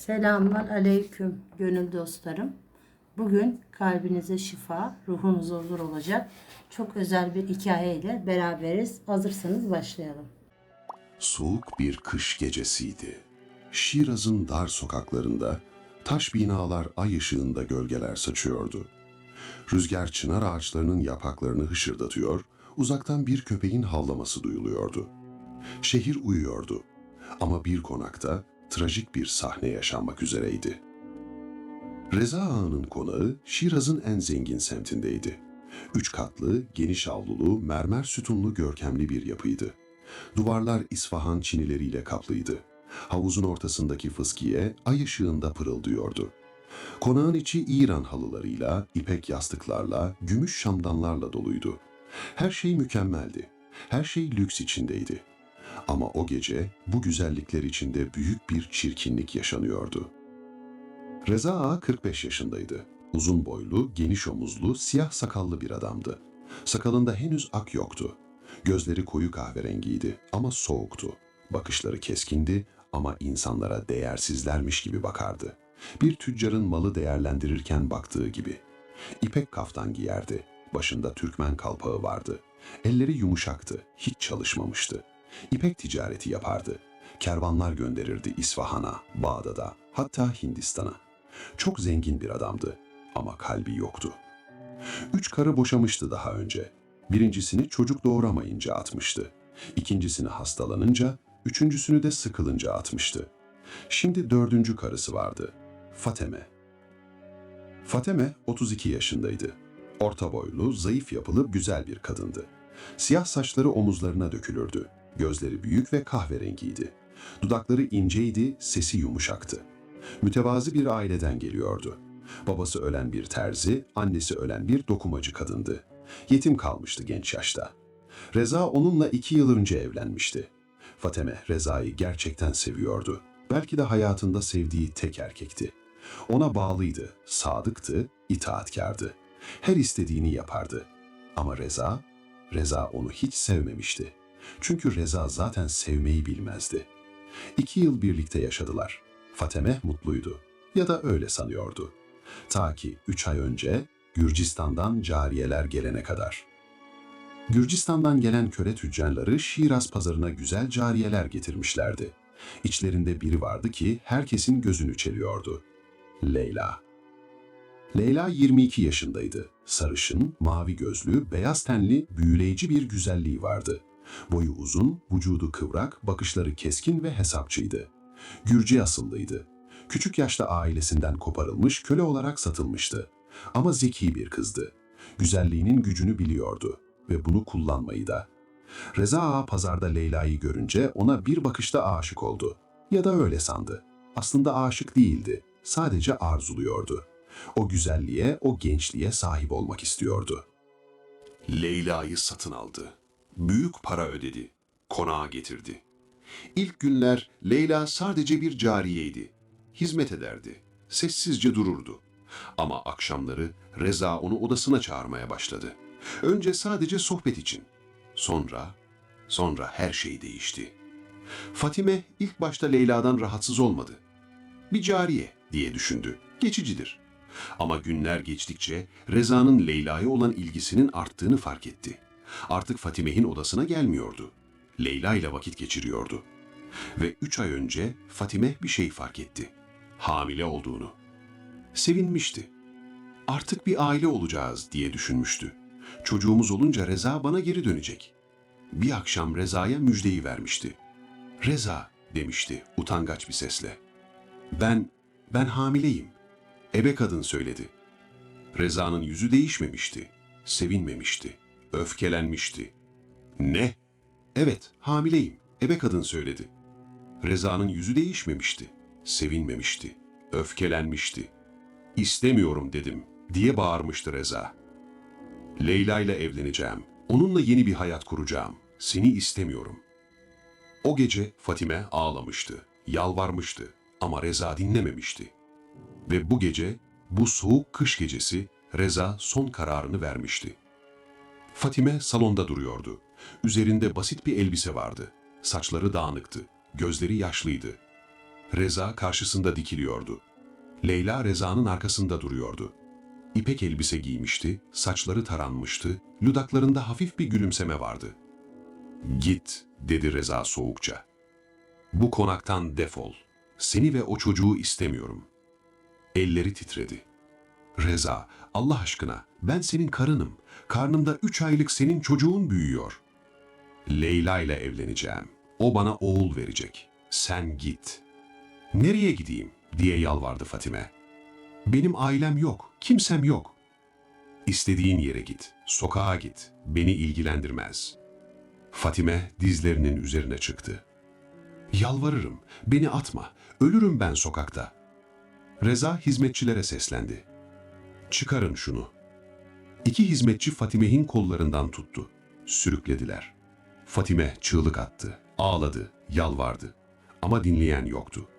Selamlar aleyküm gönül dostlarım. Bugün kalbinize şifa, ruhunuza huzur olacak çok özel bir hikaye ile beraberiz. Hazırsanız başlayalım. Soğuk bir kış gecesiydi. Şiraz'ın dar sokaklarında taş binalar ay ışığında gölgeler saçıyordu. Rüzgar çınar ağaçlarının yapraklarını hışırdatıyor, uzaktan bir köpeğin havlaması duyuluyordu. Şehir uyuyordu ama bir konakta trajik bir sahne yaşanmak üzereydi. Reza Ağa'nın konağı Şiraz'ın en zengin semtindeydi. 3 katlı, geniş avlulu, mermer sütunlu görkemli bir yapıydı. Duvarlar İsfahan çinileriyle kaplıydı. Havuzun ortasındaki fıskiye ay ışığında pırıldıyordu. Konağın içi İran halılarıyla, ipek yastıklarla, gümüş şamdanlarla doluydu. Her şey mükemmeldi. Her şey lüks içindeydi. Ama o gece bu güzellikler içinde büyük bir çirkinlik yaşanıyordu. Reza Ağa 45 yaşındaydı. Uzun boylu, geniş omuzlu, siyah sakallı bir adamdı. Sakalında henüz ak yoktu. Gözleri koyu kahverengiydi ama soğuktu. Bakışları keskindi ama insanlara değersizlermiş gibi bakardı. Bir tüccarın malı değerlendirirken baktığı gibi. İpek kaftan giyerdi. Başında Türkmen kalpağı vardı. Elleri yumuşaktı, hiç çalışmamıştı. İpek ticareti yapardı. Kervanlar gönderirdi İsfahan'a, Bağdat'a, hatta Hindistan'a. Çok zengin bir adamdı ama kalbi yoktu. 3 karı boşamıştı daha önce. Birincisini çocuk doğuramayınca atmıştı. İkincisini hastalanınca, üçüncüsünü de sıkılınca atmıştı. Şimdi 4. karısı vardı. Fateme. Fateme 32 yaşındaydı. Orta boylu, zayıf yapılı, güzel bir kadındı. Siyah saçları omuzlarına dökülürdü. Gözleri büyük ve kahverengiydi. Dudakları inceydi, sesi yumuşaktı. Mütevazı bir aileden geliyordu. Babası ölen bir terzi, annesi ölen bir dokumacı kadındı. Yetim kalmıştı genç yaşta. Reza onunla 2 yıl önce evlenmişti. Fateme Reza'yı gerçekten seviyordu. Belki de hayatında sevdiği tek erkekti. Ona bağlıydı, sadıktı, itaatkardı. Her istediğini yapardı. Ama Reza onu hiç sevmemişti. Çünkü Reza zaten sevmeyi bilmezdi. 2 yıl birlikte yaşadılar. Fateme mutluydu. Ya da öyle sanıyordu. Ta ki 3 ay önce Gürcistan'dan cariyeler gelene kadar. Gürcistan'dan gelen köle tüccarları Şiraz pazarına güzel cariyeler getirmişlerdi. İçlerinde biri vardı ki herkesin gözünü çeliyordu. Leyla. Leyla 22 yaşındaydı. Sarışın, mavi gözlü, beyaz tenli, büyüleyici bir güzelliği vardı. Boyu uzun, vücudu kıvrak, bakışları keskin ve hesapçıydı. Gürcü asıllıydı. Küçük yaşta ailesinden koparılmış, köle olarak satılmıştı. Ama zeki bir kızdı. Güzelliğinin gücünü biliyordu ve bunu kullanmayı da. Reza Ağa pazarda Leyla'yı görünce ona bir bakışta aşık oldu. Ya da öyle sandı. Aslında aşık değildi, sadece arzuluyordu. O güzelliğe, o gençliğe sahip olmak istiyordu. Leyla'yı satın aldı. Büyük para ödedi. Konağa getirdi. İlk günler Leyla sadece bir cariyeydi. Hizmet ederdi. Sessizce dururdu. Ama akşamları Reza onu odasına çağırmaya başladı. Önce sadece sohbet için. Sonra her şey değişti. Fatime ilk başta Leyla'dan rahatsız olmadı. Bir cariye diye düşündü. Geçicidir. Ama günler geçtikçe Reza'nın Leyla'ya olan ilgisinin arttığını fark etti. Artık Fatime'nin odasına gelmiyordu. Leyla ile vakit geçiriyordu. Ve 3 ay önce Fatime bir şey fark etti. Hamile olduğunu. Sevinmişti. Artık bir aile olacağız diye düşünmüştü. Çocuğumuz olunca Reza bana geri dönecek. Bir akşam Reza'ya müjdeyi vermişti. Reza demişti utangaç bir sesle. Ben hamileyim. Ebe kadın söyledi. Reza'nın yüzü değişmemişti. Sevinmemişti. Öfkelenmişti. Ne? Evet, hamileyim. Ebe kadın söyledi. Reza'nın yüzü değişmemişti. Sevinmemişti. Öfkelenmişti. İstemiyorum dedim diye bağırmıştı Reza. Leyla ile evleneceğim. Onunla yeni bir hayat kuracağım. Seni istemiyorum. O gece Fatime ağlamıştı. Yalvarmıştı. Ama Reza dinlememişti. Ve bu gece, bu soğuk kış gecesi Reza son kararını vermişti. Fatime salonda duruyordu. Üzerinde basit bir elbise vardı. Saçları dağınıktı. Gözleri yaşlıydı. Reza karşısında dikiliyordu. Leyla Reza'nın arkasında duruyordu. İpek elbise giymişti, saçları taranmıştı, dudaklarında hafif bir gülümseme vardı. "Git," dedi Reza soğukça. "Bu konaktan defol. Seni ve o çocuğu istemiyorum." Elleri titredi. "Reza, Allah aşkına, ben senin karınım. Karnımda 3 aylık senin çocuğun büyüyor. Leyla ile evleneceğim. O bana oğul verecek. Sen git." "Nereye gideyim?" diye yalvardı Fatime. "Benim ailem yok, kimsem yok." "İstediğin yere git, sokağa git. Beni ilgilendirmez." Fatime dizlerinin üzerine çıktı. "Yalvarırım, beni atma. Ölürüm ben sokakta." Reza hizmetçilere seslendi. "Çıkarın şunu." İki hizmetçi Fatime'nin kollarından tuttu. Sürüklediler. Fatime çığlık attı, ağladı, yalvardı. Ama dinleyen yoktu.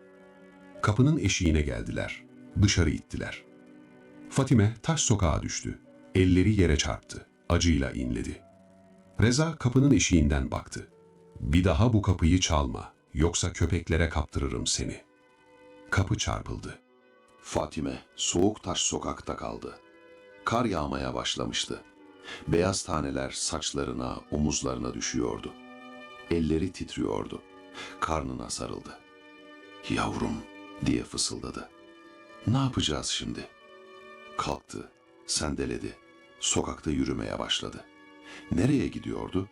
Kapının eşiğine geldiler. Dışarı ittiler. Fatime taş sokağa düştü. Elleri yere çarptı. Acıyla inledi. Reza kapının eşiğinden baktı. "Bir daha bu kapıyı çalma, yoksa köpeklere kaptırırım seni." Kapı çarpıldı. Fatime soğuk taş sokakta kaldı. Kar yağmaya başlamıştı. Beyaz taneler saçlarına, omuzlarına düşüyordu. Elleri titriyordu. Karnına sarıldı. "Yavrum," diye fısıldadı. "Ne yapacağız şimdi?" Kalktı, sendeledi. Sokakta yürümeye başladı. Nereye gidiyordu?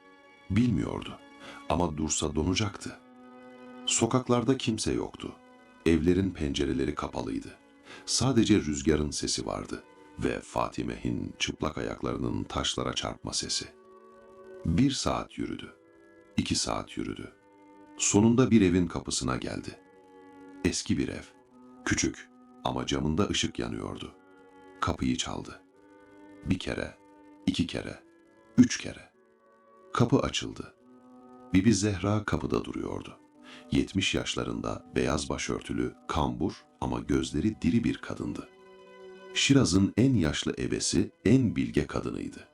Bilmiyordu. Ama dursa donacaktı. Sokaklarda kimse yoktu. Evlerin pencereleri kapalıydı. Sadece rüzgarın sesi vardı ve Fatime'nin çıplak ayaklarının taşlara çarpma sesi. 1 saat yürüdü. 2 saat yürüdü. Sonunda bir evin kapısına geldi. Eski bir ev. Küçük ama camında ışık yanıyordu. Kapıyı çaldı. 1 kere, 2 kere, 3 kere. Kapı açıldı. Bibi Zehra kapıda duruyordu. 70 yaşlarında, beyaz başörtülü, kambur ama gözleri diri bir kadındı. Şiraz'ın en yaşlı ebesi, en bilge kadınıydı.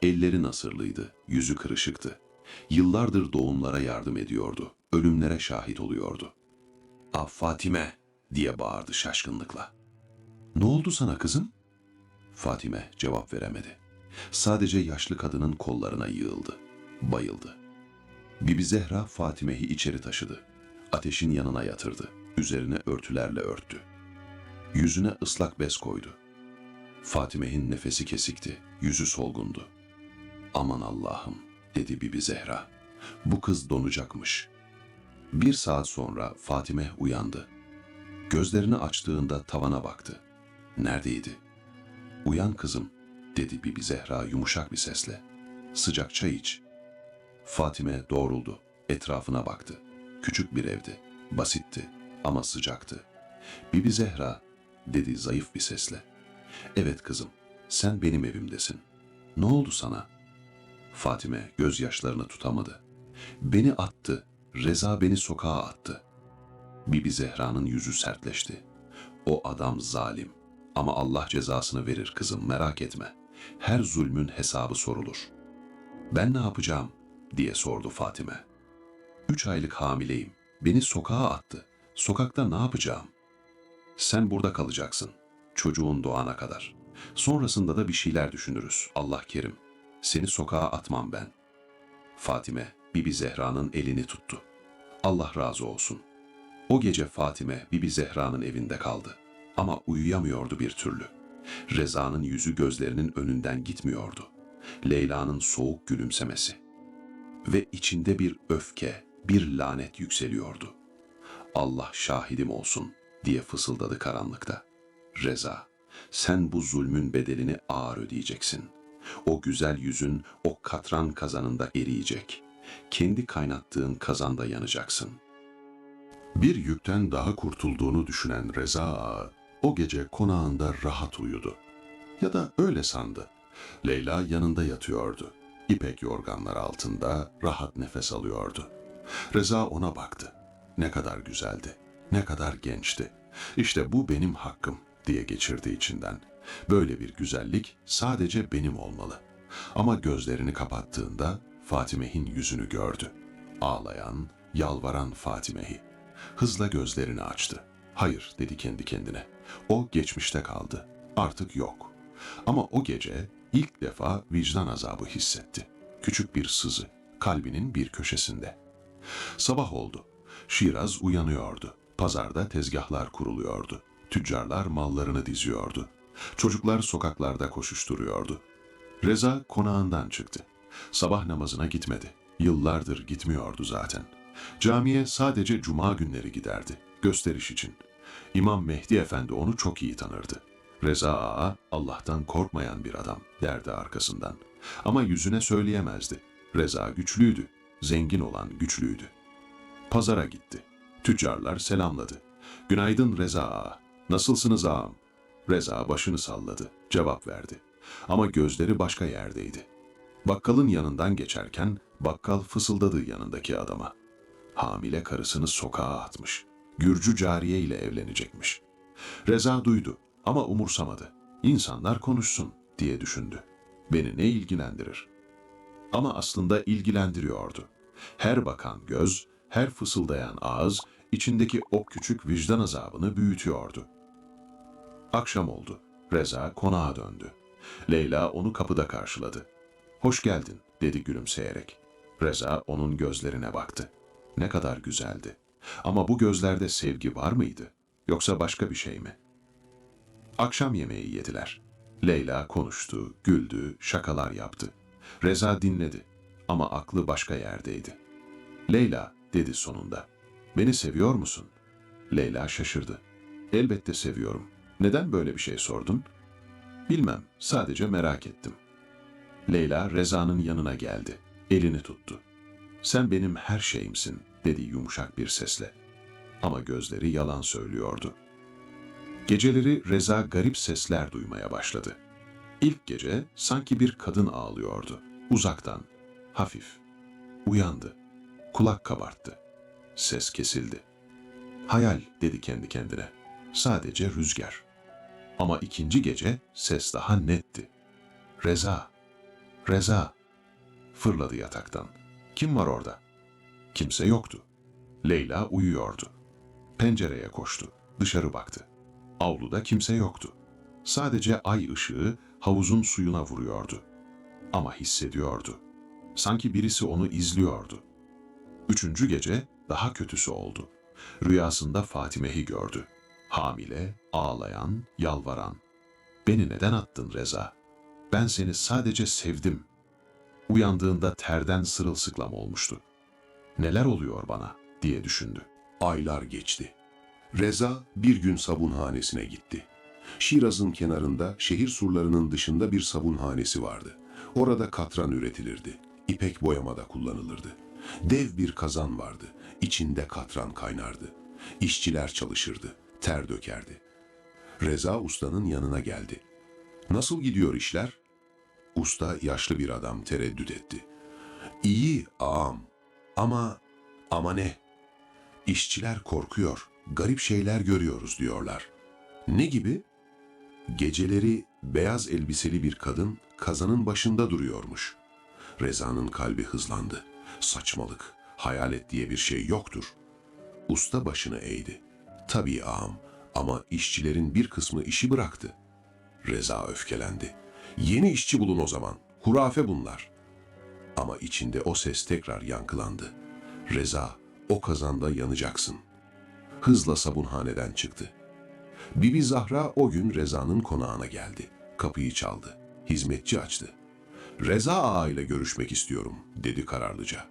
Elleri nasırlıydı, yüzü kırışıktı. Yıllardır doğumlara yardım ediyordu, ölümlere şahit oluyordu. "Ah Fatime," diye bağırdı şaşkınlıkla. "Ne oldu sana kızım?" Fatime cevap veremedi. Sadece yaşlı kadının kollarına yığıldı, bayıldı. Bibi Zehra Fatime'yi içeri taşıdı. Ateşin yanına yatırdı. Üzerine örtülerle örttü. Yüzüne ıslak bez koydu. Fatime'nin nefesi kesikti. Yüzü solgundu. "Aman Allah'ım," dedi Bibi Zehra. "Bu kız donacakmış." 1 saat sonra Fatime uyandı. Gözlerini açtığında tavana baktı. Neredeydi? "Uyan kızım," dedi Bibi Zehra yumuşak bir sesle. "Sıcak çay iç." Fatime doğruldu. Etrafına baktı. Küçük bir evdi. Basitti ama sıcaktı. "Bibi Zehra," dedi zayıf bir sesle. "Evet kızım, sen benim evimdesin. Ne oldu sana?" Fatime gözyaşlarını tutamadı. "Beni attı. Reza beni sokağa attı." Bibi Zehra'nın yüzü sertleşti. "O adam zalim. Ama Allah cezasını verir kızım, merak etme. Her zulmün hesabı sorulur." "Ben ne yapacağım?" diye sordu Fatime. 3 aylık hamileyim. Beni sokağa attı. Sokakta ne yapacağım?" "Sen burada kalacaksın. Çocuğun doğana kadar. Sonrasında da bir şeyler düşünürüz. Allah kerim. Seni sokağa atmam ben." Fatime, Bibi Zehra'nın elini tuttu. Allah razı olsun. O gece Fatime, Bibi Zehra'nın evinde kaldı. Ama uyuyamıyordu bir türlü. Reza'nın yüzü gözlerinin önünden gitmiyordu. Leyla'nın soğuk gülümsemesi. Ve içinde bir öfke, bir lanet yükseliyordu. "Allah şahidim olsun," diye fısıldadı karanlıkta. "Reza, sen bu zulmün bedelini ağır ödeyeceksin. O güzel yüzün o katran kazanında eriyecek. Kendi kaynattığın kazanda yanacaksın." Bir yükten daha kurtulduğunu düşünen Reza Ağa, o gece konağında rahat uyudu. Ya da öyle sandı. Leyla yanında yatıyordu. İpek yorganlar altında rahat nefes alıyordu. Reza ona baktı. Ne kadar güzeldi, ne kadar gençti. "İşte bu benim hakkım," diye geçirdi içinden. "Böyle bir güzellik sadece benim olmalı." Ama gözlerini kapattığında Fatime'nin yüzünü gördü. Ağlayan, yalvaran Fatime'yi. Hızla gözlerini açtı. Hayır dedi kendi kendine. O geçmişte kaldı. Artık yok. Ama o gece ilk defa vicdan azabı hissetti. Küçük bir sızı, kalbinin bir köşesinde. Sabah oldu. Şiraz uyanıyordu. Pazarda tezgahlar kuruluyordu. Tüccarlar mallarını diziyordu. Çocuklar sokaklarda koşuşturuyordu. Reza konağından çıktı. Sabah namazına gitmedi. Yıllardır gitmiyordu zaten. Camiye sadece cuma günleri giderdi. Gösteriş için. İmam Mehdi Efendi onu çok iyi tanırdı. Reza Ağa Allah'tan korkmayan bir adam derdi arkasından. Ama yüzüne söyleyemezdi. Reza güçlüydü. Zengin olan güçlüydü. Pazara gitti. Tüccarlar selamladı. Günaydın Reza Ağa. Nasılsınız ağam? Reza başını salladı. Cevap verdi. Ama gözleri başka yerdeydi. Bakkalın yanından geçerken bakkal fısıldadı yanındaki adama. Hamile karısını sokağa atmış. Gürcü cariye ile evlenecekmiş. Reza duydu ama umursamadı. İnsanlar konuşsun diye düşündü. Beni ne ilgilendirir? Ama aslında ilgilendiriyordu. Her bakan göz, her fısıldayan ağız içindeki o küçük vicdan azabını büyütüyordu. Akşam oldu. Reza konağa döndü. Leyla onu kapıda karşıladı. "Hoş geldin," dedi gülümseyerek. Reza onun gözlerine baktı. Ne kadar güzeldi. Ama bu gözlerde sevgi var mıydı? Yoksa başka bir şey mi? Akşam yemeği yediler. Leyla konuştu, güldü, şakalar yaptı. Reza dinledi ama aklı başka yerdeydi. "Leyla," dedi sonunda. "Beni seviyor musun?" Leyla şaşırdı. "Elbette seviyorum. Neden böyle bir şey sordun?" "Bilmem, sadece merak ettim." Leyla Reza'nın yanına geldi. Elini tuttu. "Sen benim her şeyimsin," dedi yumuşak bir sesle. Ama gözleri yalan söylüyordu. Geceleri Reza garip sesler duymaya başladı. İlk gece sanki bir kadın ağlıyordu. Uzaktan, hafif. Uyandı. Kulak kabarttı. Ses kesildi. "Hayal," dedi kendi kendine. "Sadece rüzgar." Ama ikinci gece ses daha netti. "Reza, Reza." Fırladı yataktan. "Kim var orada?" Kimse yoktu. Leyla uyuyordu. Pencereye koştu. Dışarı baktı. Avluda kimse yoktu. Sadece ay ışığı havuzun suyuna vuruyordu. Ama hissediyordu. Sanki birisi onu izliyordu. Üçüncü gece daha kötüsü oldu. Rüyasında Fatime'yi gördü. Hamile, ağlayan, yalvaran. "Beni neden attın Reza? Ben seni sadece sevdim." Uyandığında terden sırılsıklam olmuştu. "Neler oluyor bana?" diye düşündü. Aylar geçti. Reza bir gün sabunhanesine gitti. Şiraz'ın kenarında, şehir surlarının dışında bir sabunhanesi vardı. Orada katran üretilirdi. İpek boyamada kullanılırdı. Dev bir kazan vardı. İçinde katran kaynardı. İşçiler çalışırdı. Ter dökerdi. Reza ustanın yanına geldi. "Nasıl gidiyor işler?" Usta yaşlı bir adam tereddüt etti. "İyi ağam. Ama ne? İşçiler korkuyor. Garip şeyler görüyoruz diyorlar." "Ne gibi?" "Geceleri beyaz elbiseli bir kadın kazanın başında duruyormuş." Reza'nın kalbi hızlandı. "Saçmalık, hayalet diye bir şey yoktur." Usta başını eğdi. "Tabii ağam ama işçilerin bir kısmı işi bıraktı." Reza öfkelendi. "Yeni işçi bulun o zaman. Hurafe bunlar." Ama içinde o ses tekrar yankılandı. "Reza, o kazanda yanacaksın." Hızla sabunhaneden çıktı. Bibi Zahra o gün Reza'nın konağına geldi. Kapıyı çaldı. Hizmetçi açtı. "Reza Ağa ile görüşmek istiyorum," dedi kararlıca.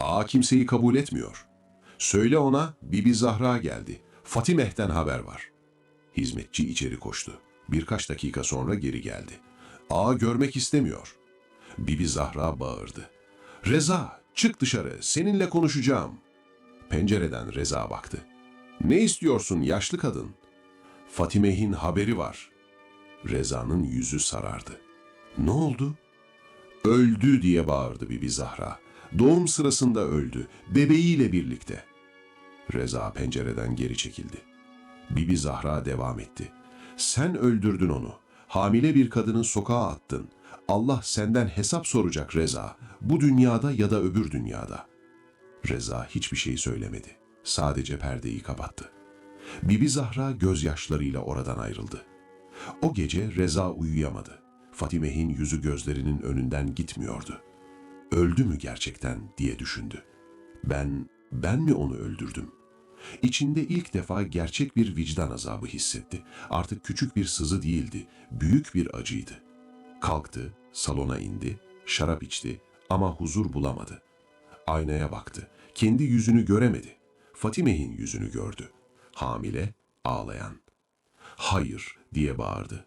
"Ağa kimseyi kabul etmiyor." "Söyle ona Bibi Zahra geldi. Fatime'den haber var." Hizmetçi içeri koştu. Birkaç dakika sonra geri geldi. "Ağa görmek istemiyor." Bibi Zahra bağırdı. "Reza, çık dışarı, seninle konuşacağım." Pencereden Reza baktı. "Ne istiyorsun yaşlı kadın?" "Fatime'nin haberi var." Reza'nın yüzü sarardı. "Ne oldu?" "Öldü," diye bağırdı Bibi Zahra. "Doğum sırasında öldü, bebeğiyle birlikte." Reza pencereden geri çekildi. Bibi Zahra devam etti. "Sen öldürdün onu. Hamile bir kadını sokağa attın. Allah senden hesap soracak Reza. Bu dünyada ya da öbür dünyada." Reza hiçbir şey söylemedi. sadece perdeyi kapattı. Bibi Zahra gözyaşlarıyla oradan ayrıldı. O gece Reza uyuyamadı. Fatime'nin yüzü gözlerinin önünden gitmiyordu. Öldü mü gerçekten diye düşündü. Ben mi onu öldürdüm? İçinde ilk defa gerçek bir vicdan azabı hissetti. Artık küçük bir sızı değildi, büyük bir acıydı. Kalktı, salona indi, şarap içti ama huzur bulamadı. Aynaya baktı. Kendi yüzünü göremedi. Fatime'nin yüzünü gördü. Hamile, ağlayan. "Hayır!" diye bağırdı.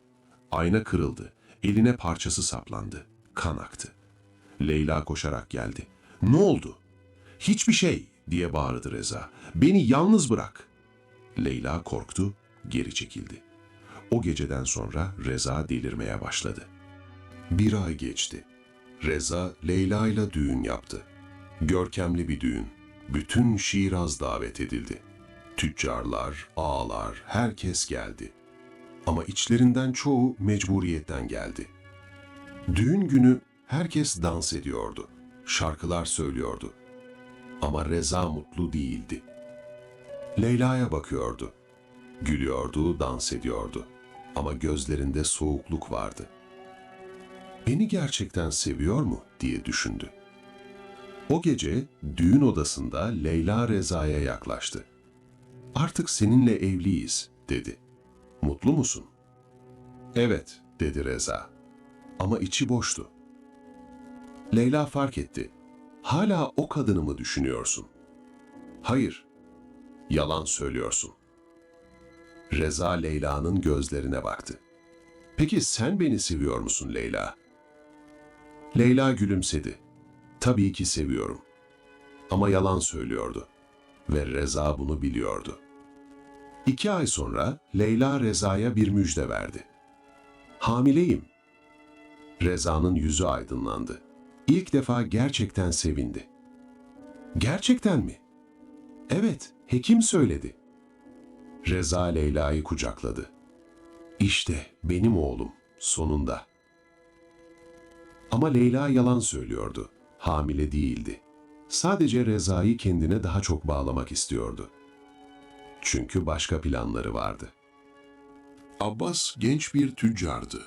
Ayna kırıldı. Eline parçası saplandı. Kan aktı. Leyla koşarak geldi. "Ne oldu?" "Hiçbir şey!" diye bağırdı Reza. "Beni yalnız bırak!" Leyla korktu, geri çekildi. O geceden sonra Reza delirmeye başladı. Bir ay geçti. Reza, Leyla ile düğün yaptı. Görkemli bir düğün. Bütün Şiraz davet edildi. Tüccarlar, ağalar, herkes geldi. Ama içlerinden çoğu mecburiyetten geldi. Düğün günü herkes dans ediyordu. Şarkılar söylüyordu. Ama Reza mutlu değildi. Leyla'ya bakıyordu. Gülüyordu, dans ediyordu. Ama gözlerinde soğukluk vardı. "Beni gerçekten seviyor mu?" diye düşündü. O gece düğün odasında Leyla Reza'ya yaklaştı. "Artık seninle evliyiz," dedi. "Mutlu musun?" "Evet," dedi Reza. Ama içi boştu. Leyla fark etti. "Hala o kadını mı düşünüyorsun?" "Hayır, yalan söylüyorsun." Reza Leyla'nın gözlerine baktı. "Peki sen beni seviyor musun Leyla?" Leyla gülümsedi. "Tabii ki seviyorum." Ama yalan söylüyordu. Ve Reza bunu biliyordu. 2 ay sonra Leyla Reza'ya bir müjde verdi. "Hamileyim." Reza'nın yüzü aydınlandı. İlk defa gerçekten sevindi. "Gerçekten mi?" "Evet, hekim söyledi." Reza Leyla'yı kucakladı. "İşte benim oğlum, sonunda." Ama Leyla yalan söylüyordu. Hamile değildi. Sadece Reza'yı kendine daha çok bağlamak istiyordu. Çünkü başka planları vardı. Abbas genç bir tüccardı.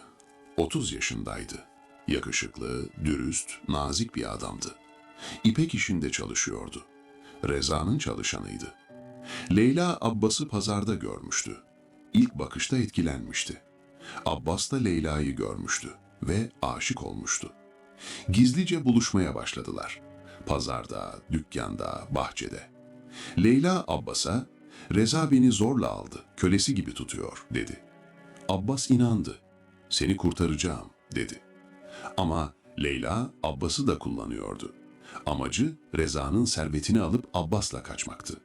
30 yaşındaydı. Yakışıklı, dürüst, nazik bir adamdı. İpek işinde çalışıyordu. Reza'nın çalışanıydı. Leyla Abbas'ı pazarda görmüştü. İlk bakışta etkilenmişti. Abbas da Leyla'yı görmüştü ve aşık olmuştu. Gizlice buluşmaya başladılar. Pazarda, dükkanda, bahçede. Leyla Abbas'a, "Reza beni zorla aldı, kölesi gibi tutuyor," dedi. Abbas inandı. "Seni kurtaracağım," dedi. Ama Leyla Abbas'ı da kullanıyordu. Amacı Reza'nın servetini alıp Abbas'la kaçmaktı.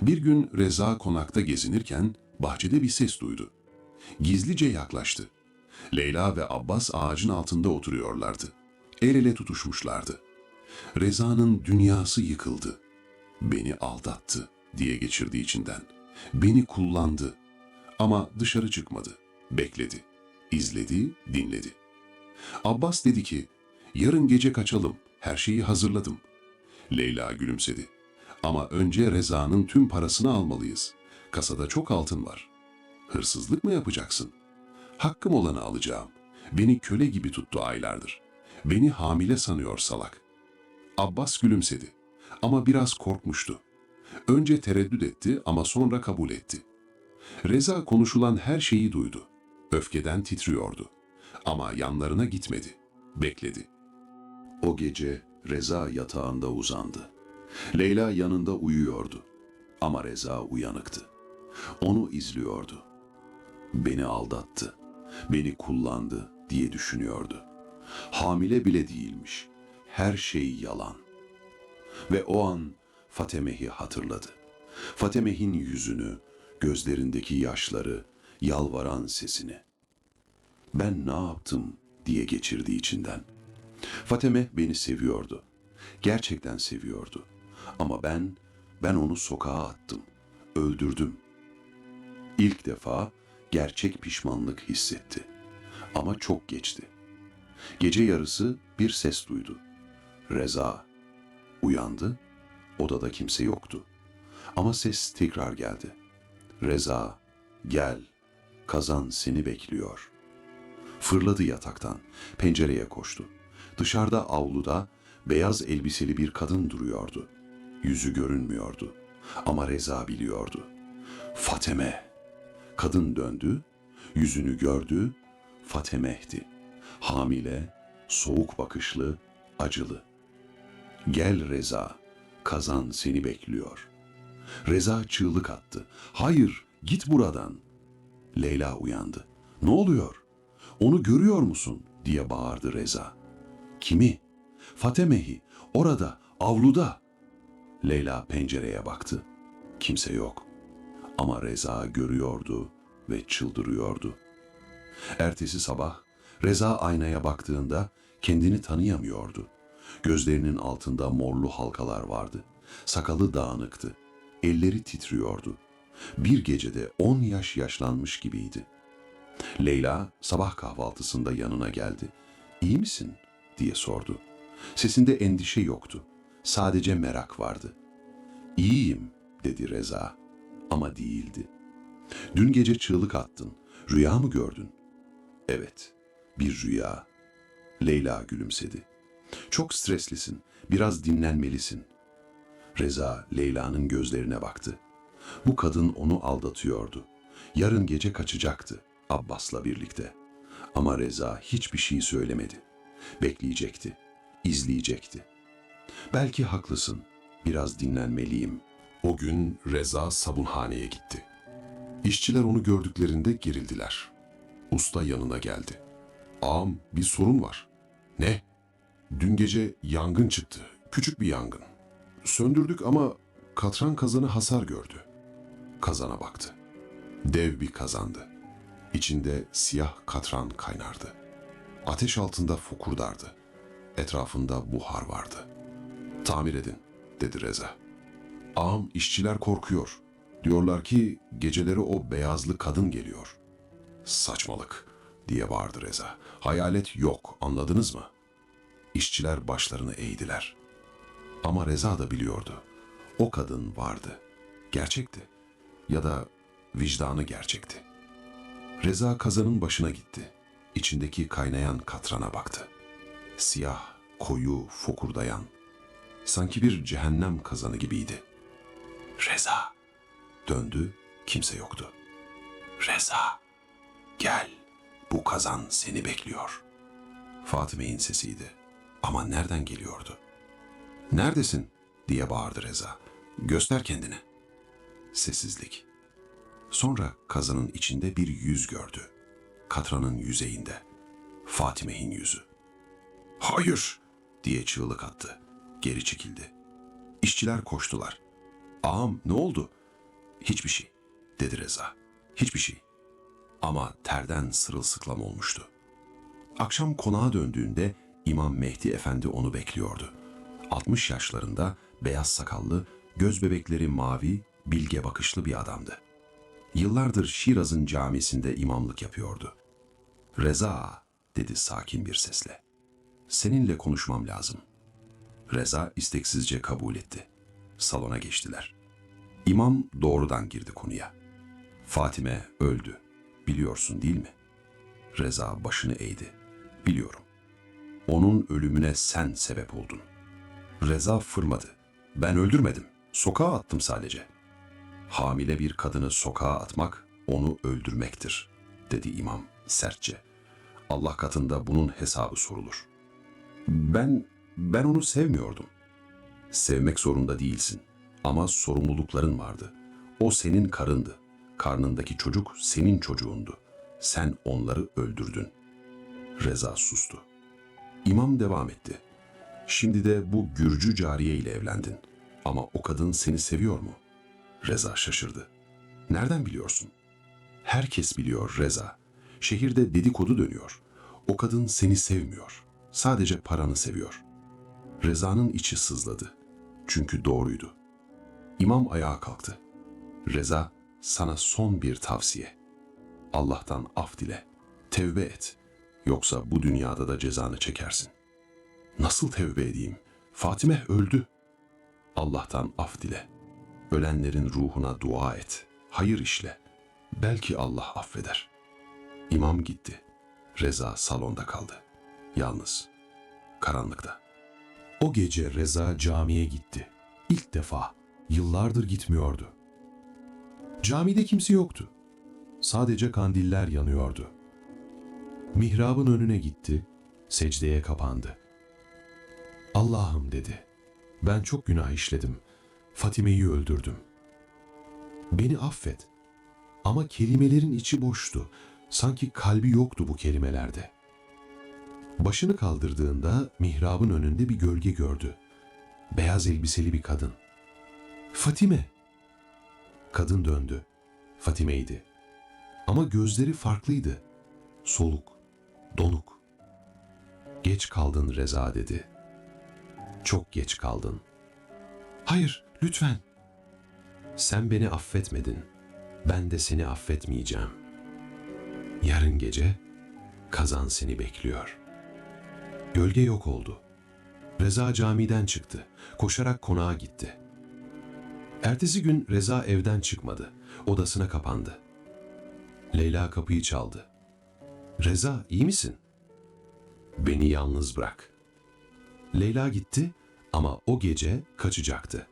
Bir gün Reza konakta gezinirken bahçede bir ses duydu. Gizlice yaklaştı. Leyla ve Abbas ağacın altında oturuyorlardı. El ele tutuşmuşlardı. Reza'nın dünyası yıkıldı. "Beni aldattı," diye geçirdi içinden. "Beni kullandı." Ama dışarı çıkmadı. Bekledi. İzledi, dinledi. Abbas dedi ki, "Yarın gece kaçalım, her şeyi hazırladım." Leyla gülümsedi. "Ama önce Reza'nın tüm parasını almalıyız. Kasada çok altın var." "Hırsızlık mı yapacaksın?" "Hakkım olanı alacağım. Beni köle gibi tuttu aylardır. Beni hamile sanıyor salak." Abbas gülümsedi. Ama biraz korkmuştu. Önce tereddüt etti ama sonra kabul etti. Reza konuşulan her şeyi duydu. Öfkeden titriyordu. Ama yanlarına gitmedi. Bekledi. O gece Reza yatağında uzandı. Leyla yanında uyuyordu. Ama Reza uyanıktı. Onu izliyordu. "Beni aldattı, beni kullandı," diye düşünüyordu. Hamile bile değilmiş. Her şey yalan. Ve o an Fatime'yi hatırladı. Fatime'nin yüzünü, gözlerindeki yaşları, yalvaran sesini. "Ben ne yaptım?" diye geçirdi içinden. Fatime beni seviyordu. Gerçekten seviyordu. Ama ben onu sokağa attım. Öldürdüm. İlk defa gerçek pişmanlık hissetti. Ama çok geçti. Gece yarısı bir ses duydu. Reza. Uyandı. Odada kimse yoktu. Ama ses tekrar geldi. Reza, gel, kazan seni bekliyor. Fırladı yataktan, pencereye koştu. Dışarıda avluda beyaz elbiseli bir kadın duruyordu. Yüzü görünmüyordu ama Reza biliyordu. Fateme. Kadın döndü, yüzünü gördü, Fatime'ydi. Hamile, soğuk bakışlı, acılı. Gel Reza, kazan seni bekliyor. Reza çığlık attı. Hayır, git buradan. Leyla uyandı. Ne oluyor? Onu görüyor musun? Diye bağırdı Reza. Kimi? Fatime'yi, orada, avluda. Leyla pencereye baktı. Kimse yok. Ama Reza görüyordu ve çıldırıyordu. Ertesi sabah Reza aynaya baktığında kendini tanıyamıyordu. Gözlerinin altında morlu halkalar vardı. Sakalı dağınıktı. Elleri titriyordu. Bir gecede 10 yaş yaşlanmış gibiydi. Leyla sabah kahvaltısında yanına geldi. "İyi misin?" diye sordu. Sesinde endişe yoktu. Sadece merak vardı. "İyiyim," dedi Reza. Ama değildi. "Dün gece çığlık attın. Rüya mı gördün?" "Evet, bir rüya." Leyla gülümsedi. "Çok streslisin. Biraz dinlenmelisin." Reza Leyla'nın gözlerine baktı. Bu kadın onu aldatıyordu. Yarın gece kaçacaktı Abbas'la birlikte. Ama Reza hiçbir şey söylemedi. Bekleyecekti, izleyecekti. "Belki haklısın. Biraz dinlenmeliyim." O gün Reza sabunhaneye gitti. İşçiler onu gördüklerinde gerildiler. Usta yanına geldi. "Ağam, bir sorun var." "Ne?" "Dün gece yangın çıktı. Küçük bir yangın. Söndürdük ama katran kazanı hasar gördü." Kazana baktı. Dev bir kazandı. İçinde siyah katran kaynardı. Ateş altında fokurdardı. Etrafında buhar vardı. "Tamir edin," dedi Reza. "Ağam, işçiler korkuyor. Diyorlar ki geceleri o beyazlı kadın geliyor." "Saçmalık," diye bağırdı Reza. "Hayalet yok, anladınız mı?" İşçiler başlarını eğdiler. Ama Reza da biliyordu. O kadın vardı. Gerçekti. Ya da vicdanı gerçekti. Reza kazanın başına gitti. İçindeki kaynayan katrana baktı. Siyah, koyu, fokurdayan. Sanki bir cehennem kazanı gibiydi. "Reza!" Döndü, kimse yoktu. "Reza! Gel, bu kazan seni bekliyor." Fatime'nin sesiydi. Ama nereden geliyordu? "Neredesin?" diye bağırdı Reza. "Göster kendini." Sessizlik. Sonra kazanın içinde bir yüz gördü. Katranın yüzeyinde. Fatime'nin yüzü. "Hayır!" diye çığlık attı. Geri çekildi. İşçiler koştular. "Ağam, ne oldu?" "Hiçbir şey," dedi Reza. "Hiçbir şey." Ama terden sırılsıklam olmuştu. Akşam konağa döndüğünde İmam Mehdi Efendi onu bekliyordu. 60 yaşlarında, beyaz sakallı, göz bebekleri mavi, bilge bakışlı bir adamdı. Yıllardır Şiraz'ın camisinde imamlık yapıyordu. "Reza," dedi sakin bir sesle. "Seninle konuşmam lazım." Reza isteksizce kabul etti. Salona geçtiler. İmam doğrudan girdi konuya. "Fatime öldü. Biliyorsun değil mi?" Reza başını eğdi. "Biliyorum. Onun ölümüne sen sebep oldun." Reza fırladı. "Ben öldürmedim. Sokağa attım sadece." "Hamile bir kadını sokağa atmak onu öldürmektir," dedi imam sertçe. "Allah katında bunun hesabı sorulur." Ben onu sevmiyordum." "Sevmek zorunda değilsin ama sorumlulukların vardı. O senin karındı. Karnındaki çocuk senin çocuğundu. Sen onları öldürdün." Reza sustu. İmam devam etti. "Şimdi de bu Gürcü cariye ile evlendin. Ama o kadın seni seviyor mu?" Reza şaşırdı. "Nereden biliyorsun?" "Herkes biliyor Reza. Şehirde dedikodu dönüyor. O kadın seni sevmiyor. Sadece paranı seviyor." Reza'nın içi sızladı. Çünkü doğruydu. İmam ayağa kalktı. "Reza, sana son bir tavsiye. Allah'tan af dile. Tevbe et. Yoksa bu dünyada da cezanı çekersin." "Nasıl tevbe edeyim? Fatime öldü." "Allah'tan af dile. Ölenlerin ruhuna dua et, hayır işle. Belki Allah affeder. İmam gitti. Reza salonda kaldı. Yalnız, karanlıkta. O gece Reza camiye gitti. İlk defa, yıllardır gitmiyordu. Camide kimse yoktu. Sadece kandiller yanıyordu. Mihrabın önüne gitti, secdeye kapandı. Allah'ım dedi, ben çok günah işledim. Fatime'yi öldürdüm. Beni affet. Ama kelimelerin içi boştu. Sanki kalbi yoktu bu kelimelerde. Başını kaldırdığında mihrabın önünde bir gölge gördü. Beyaz elbiseli bir kadın. Fatime. Kadın döndü. Fatime'ydi. Ama gözleri farklıydı. Soluk, donuk. Geç kaldın Reza dedi. Çok geç kaldın. Hayır, lütfen. Sen beni affetmedin. Ben de seni affetmeyeceğim. Yarın gece kazan seni bekliyor. Gölge yok oldu. Reza camiden çıktı. Koşarak konağa gitti. Ertesi gün Reza evden çıkmadı. Odasına kapandı. Leyla kapıyı çaldı. Reza, iyi misin? Beni yalnız bırak. Leyla gitti ama o gece kaçacaktı.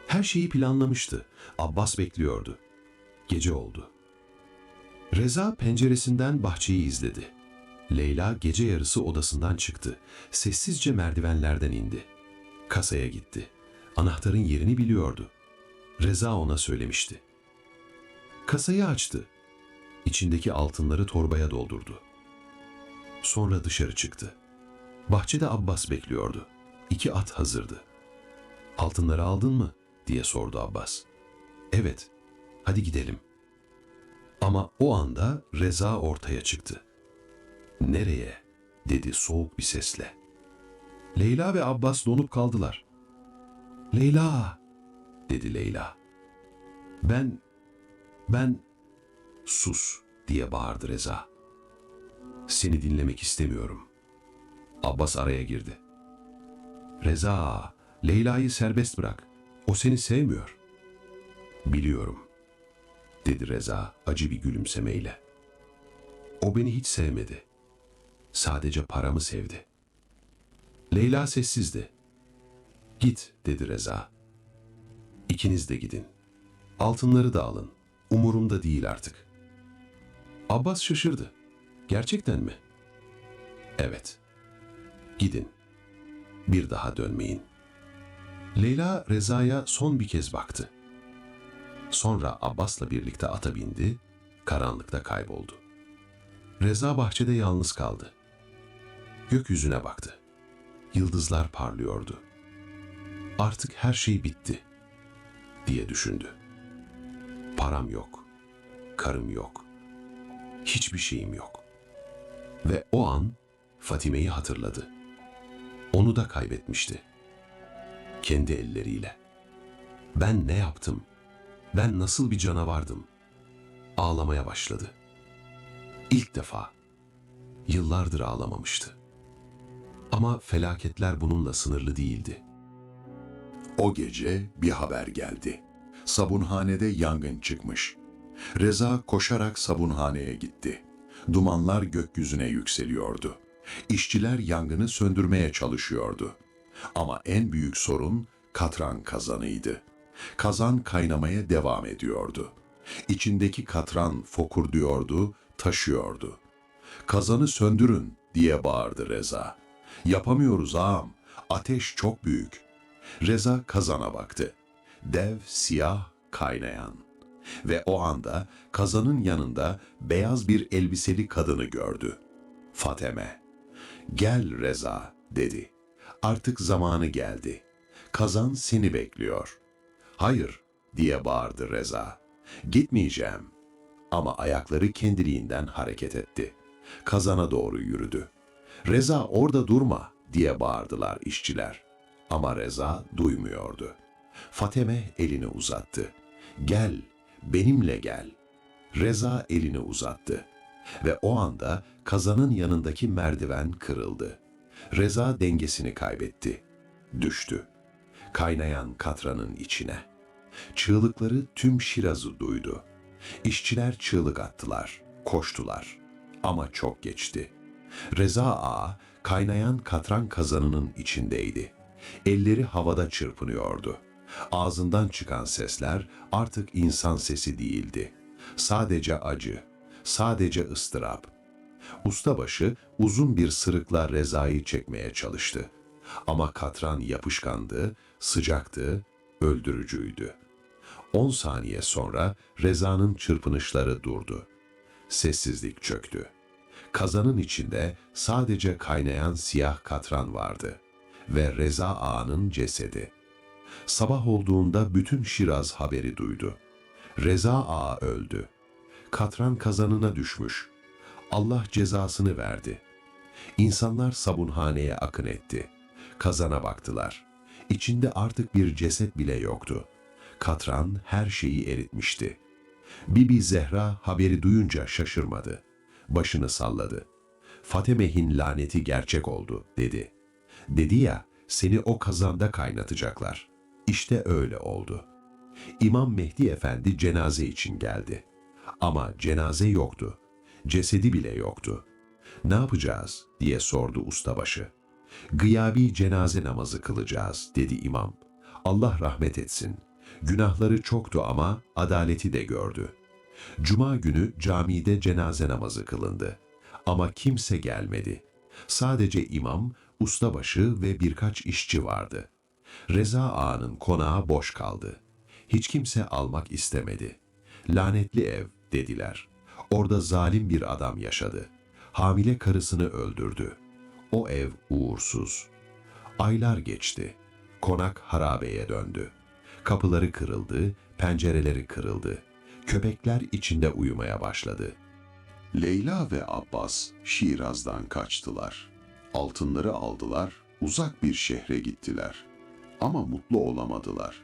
Her şeyi planlamıştı. Abbas bekliyordu. Gece oldu. Reza penceresinden bahçeyi izledi. Leyla gece yarısı odasından çıktı. Sessizce merdivenlerden indi. Kasaya gitti. Anahtarın yerini biliyordu. Reza ona söylemişti. Kasayı açtı. İçindeki altınları torbaya doldurdu. Sonra dışarı çıktı. Bahçede Abbas bekliyordu. 2 at hazırdı. Altınları aldın mı? Diye sordu Abbas. Evet, hadi gidelim. Ama o anda Reza ortaya çıktı. Nereye? Dedi soğuk bir sesle. Leyla ve Abbas donup kaldılar. Leyla, dedi Leyla. Ben, sus diye bağırdı Reza. Seni dinlemek istemiyorum. Abbas araya girdi. Reza, Leyla'yı serbest bırak. O seni sevmiyor. Biliyorum, dedi Reza acı bir gülümsemeyle. O beni hiç sevmedi. Sadece paramı sevdi. Leyla sessizdi. Git, dedi Reza. İkiniz de gidin. Altınları da alın. Umurumda değil artık. Abbas şaşırdı. Gerçekten mi? Evet. Gidin. Bir daha dönmeyin. Leyla Reza'ya son bir kez baktı. Sonra Abbas'la birlikte ata bindi, karanlıkta kayboldu. Reza bahçede yalnız kaldı. Gökyüzüne baktı. Yıldızlar parlıyordu. Artık her şey bitti, diye düşündü. Param yok, karım yok, hiçbir şeyim yok. Ve o an Fatime'yi hatırladı. Onu da kaybetmişti. Kendi elleriyle. Ben ne yaptım? Ben nasıl bir canavardım? Ağlamaya başladı. İlk defa. Yıllardır ağlamamıştı. Ama felaketler bununla sınırlı değildi. O gece bir haber geldi. Sabunhanede yangın çıkmış. Reza koşarak sabunhaneye gitti. Dumanlar gökyüzüne yükseliyordu. İşçiler yangını söndürmeye çalışıyordu. Ama en büyük sorun katran kazanıydı. Kazan kaynamaya devam ediyordu. İçindeki katran fokurduyordu, taşıyordu. "Kazanı söndürün," diye bağırdı Reza. "Yapamıyoruz ağam, ateş çok büyük." Reza kazana baktı. Dev, siyah, kaynayan. Ve o anda kazanın yanında beyaz bir elbiseli kadını gördü. Fateme. "Gel Reza," dedi. "Artık zamanı geldi. Kazan seni bekliyor." "Hayır," diye bağırdı Reza. "Gitmeyeceğim." Ama ayakları kendiliğinden hareket etti. Kazana doğru yürüdü. "Reza, orada durma," diye bağırdılar işçiler. Ama Reza duymuyordu. Fateme elini uzattı. "Gel, benimle gel." Reza elini uzattı. Ve o anda kazanın yanındaki merdiven kırıldı. Reza dengesini kaybetti. Düştü. Kaynayan katranın içine. Çığlıkları tüm Şiraz'ı duydu. İşçiler çığlık attılar, koştular. Ama çok geçti. Reza Ağa kaynayan katran kazanının içindeydi. Elleri havada çırpınıyordu. Ağzından çıkan sesler artık insan sesi değildi. Sadece acı, sadece ıstırap. Ustabaşı uzun bir sırıkla Reza'yı çekmeye çalıştı. Ama katran yapışkandı, sıcaktı, öldürücüydü. 10 saniye sonra Reza'nın çırpınışları durdu. Sessizlik çöktü. Kazanın içinde sadece kaynayan siyah katran vardı ve Reza Ağa'nın cesedi. Sabah olduğunda bütün Şiraz haberi duydu. Reza Ağa öldü. Katran kazanına düşmüş. Allah cezasını verdi. İnsanlar sabunhaneye akın etti. Kazana baktılar. İçinde artık bir ceset bile yoktu. Katran her şeyi eritmişti. Bibi Zehra haberi duyunca şaşırmadı. Başını salladı. Fatemeh'in laneti gerçek oldu, dedi. Dedi ya, seni o kazanda kaynatacaklar. İşte öyle oldu. İmam Mehdi Efendi cenaze için geldi. Ama cenaze yoktu. Cesedi bile yoktu. Ne yapacağız diye sordu ustabaşı. Gıyabi cenaze namazı kılacağız, dedi imam. Allah rahmet etsin. Günahları çoktu ama adaleti de gördü. Cuma günü camide cenaze namazı kılındı. Ama kimse gelmedi. Sadece imam, ustabaşı ve birkaç işçi vardı. Reza Ağa'nın konağı boş kaldı. Hiç kimse almak istemedi. Lanetli ev, dediler. Orada zalim bir adam yaşadı. Hamile karısını öldürdü. O ev uğursuz. Aylar geçti. Konak harabeye döndü. Kapıları kırıldı, pencereleri kırıldı. Köpekler içinde uyumaya başladı. Leyla ve Abbas Şiraz'dan kaçtılar. Altınları aldılar, uzak bir şehre gittiler. Ama mutlu olamadılar.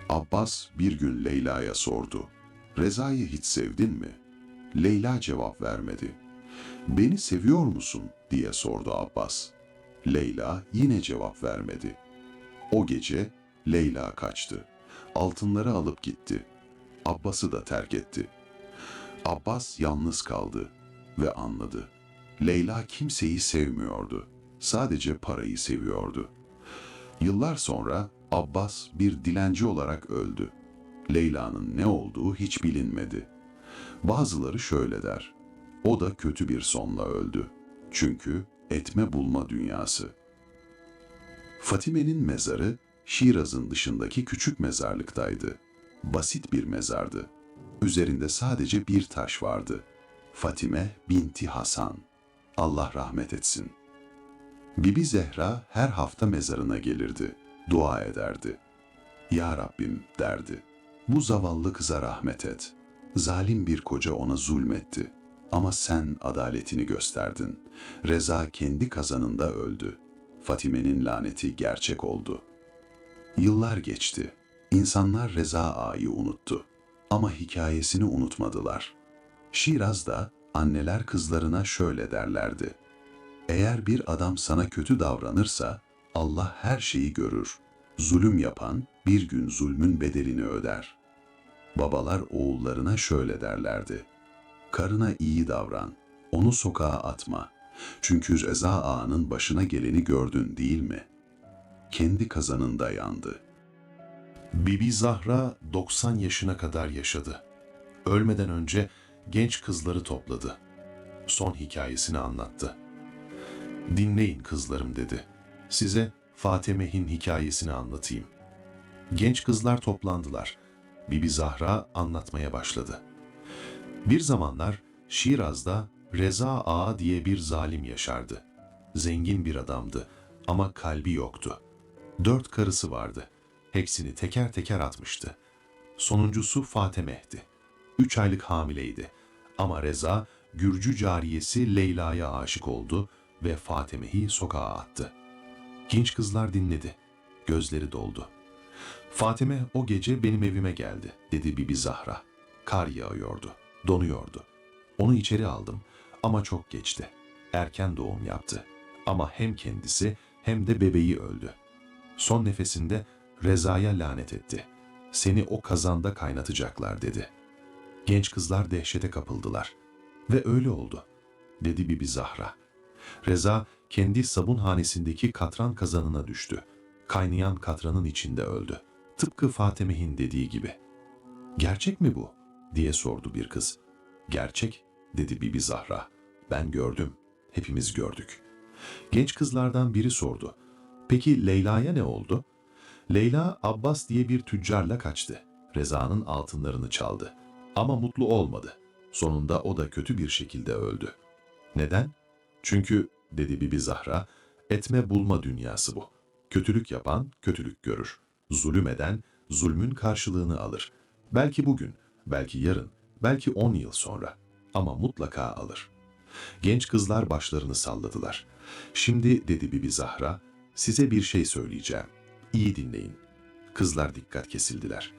Abbas bir gün Leyla'ya sordu. Reza'yı hiç sevdin mi? Leyla cevap vermedi. Beni seviyor musun diye sordu Abbas. Leyla yine cevap vermedi. O gece Leyla kaçtı. Altınları alıp gitti. Abbas'ı da terk etti. Abbas yalnız kaldı ve anladı. Leyla kimseyi sevmiyordu. Sadece parayı seviyordu. Yıllar sonra Abbas bir dilenci olarak öldü. Leyla'nın ne olduğu hiç bilinmedi. Bazıları şöyle der. O da kötü bir sonla öldü. Çünkü etme bulma dünyası. Fatime'nin mezarı Şiraz'ın dışındaki küçük mezarlıktaydı. Basit bir mezardı. Üzerinde sadece bir taş vardı. Fatime binti Hasan. Allah rahmet etsin. Bibi Zehra her hafta mezarına gelirdi. Dua ederdi. Ya Rabbim derdi. Bu zavallı kıza rahmet et. Zalim bir koca ona zulmetti. Ama sen adaletini gösterdin. Reza kendi kazanında öldü. Fatime'nin laneti gerçek oldu. Yıllar geçti. İnsanlar Reza Ağa'yı unuttu. Ama hikayesini unutmadılar. Şiraz'da anneler kızlarına şöyle derlerdi. Eğer bir adam sana kötü davranırsa Allah her şeyi görür. Zulüm yapan bir gün zulmün bedelini öder. Babalar oğullarına şöyle derlerdi. Karına iyi davran, onu sokağa atma. Çünkü Reza Ağa'nın başına geleni gördün değil mi? Kendi kazanında yandı. Bibi Zahra 90 yaşına kadar yaşadı. Ölmeden önce genç kızları topladı. Son hikayesini anlattı. Dinleyin kızlarım dedi. Size Fatemeh'in hikayesini anlatayım. Genç kızlar toplandılar. Bibi Zahra anlatmaya başladı. Bir zamanlar Şiraz'da Reza Ağa diye bir zalim yaşardı. Zengin bir adamdı ama kalbi yoktu. 4 karısı vardı. Hepsini teker teker atmıştı. Sonuncusu Fatemeh'ti. 3 aylık hamileydi. Ama Reza, Gürcü cariyesi Leyla'ya aşık oldu ve Fatemeh'i sokağa attı. Genç kızlar dinledi. Gözleri doldu. Fatime o gece benim evime geldi, dedi Bibi Zahra. Kar yağıyordu, donuyordu. Onu içeri aldım ama çok geçti. Erken doğum yaptı. Ama hem kendisi hem de bebeği öldü. Son nefesinde Reza'ya lanet etti. Seni o kazanda kaynatacaklar dedi. Genç kızlar dehşete kapıldılar. Ve öyle oldu, dedi Bibi Zahra. Reza kendi sabunhanesindeki katran kazanına düştü. Kaynayan katranın içinde öldü. Tıpkı Fatemeh'in dediği gibi. Gerçek mi bu? Diye sordu bir kız. Gerçek, dedi Bibi Zahra. Ben gördüm, hepimiz gördük. Genç kızlardan biri sordu. Peki Leyla'ya ne oldu? Leyla Abbas diye bir tüccarla kaçtı. Reza'nın altınlarını çaldı. Ama mutlu olmadı. Sonunda o da kötü bir şekilde öldü. Neden? Çünkü, dedi Bibi Zahra, etme bulma dünyası bu. Kötülük yapan kötülük görür. Zulüm eden zulmün karşılığını alır. Belki bugün, belki yarın, belki 10 yıl sonra. Ama mutlaka alır. Genç kızlar başlarını salladılar. Şimdi, dedi Bibi Zahra, size bir şey söyleyeceğim. İyi dinleyin. Kızlar dikkat kesildiler.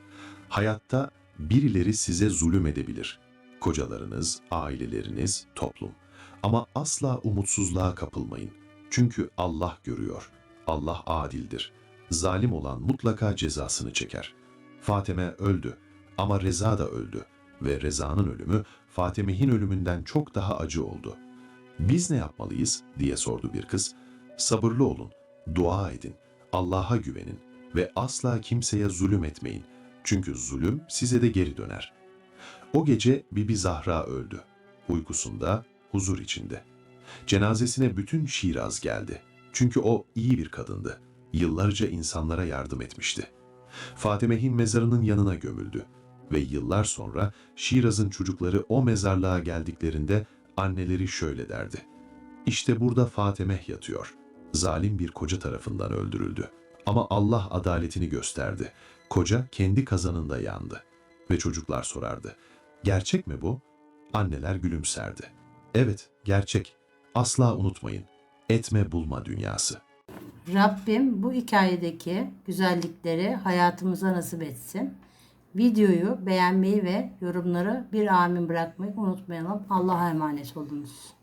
Hayatta birileri size zulüm edebilir. Kocalarınız, aileleriniz, toplum. Ama asla umutsuzluğa kapılmayın. Çünkü Allah görüyor. Allah adildir. Zalim olan mutlaka cezasını çeker. Fatime öldü ama Reza da öldü ve Reza'nın ölümü Fatemeh'in ölümünden çok daha acı oldu. Biz ne yapmalıyız diye sordu bir kız. Sabırlı olun, dua edin, Allah'a güvenin ve asla kimseye zulüm etmeyin. Çünkü zulüm size de geri döner. O gece Bibi Zahra öldü. Uykusunda, huzur içinde. Cenazesine bütün Şiraz geldi. Çünkü o iyi bir kadındı. Yıllarca insanlara yardım etmişti. Fatemeh'in mezarının yanına gömüldü. Ve yıllar sonra Şiraz'ın çocukları o mezarlığa geldiklerinde anneleri şöyle derdi. İşte burada Fatemeh yatıyor. Zalim bir koca tarafından öldürüldü. Ama Allah adaletini gösterdi. Koca kendi kazanında yandı. Ve çocuklar sorardı. Gerçek mi bu? Anneler gülümserdi. Evet, gerçek. Asla unutmayın. Etme bulma dünyası. Rabbim bu hikayedeki güzellikleri hayatımıza nasip etsin. Videoyu beğenmeyi ve yorumlara bir amin bırakmayı unutmayalım. Allah'a emanet olunuz.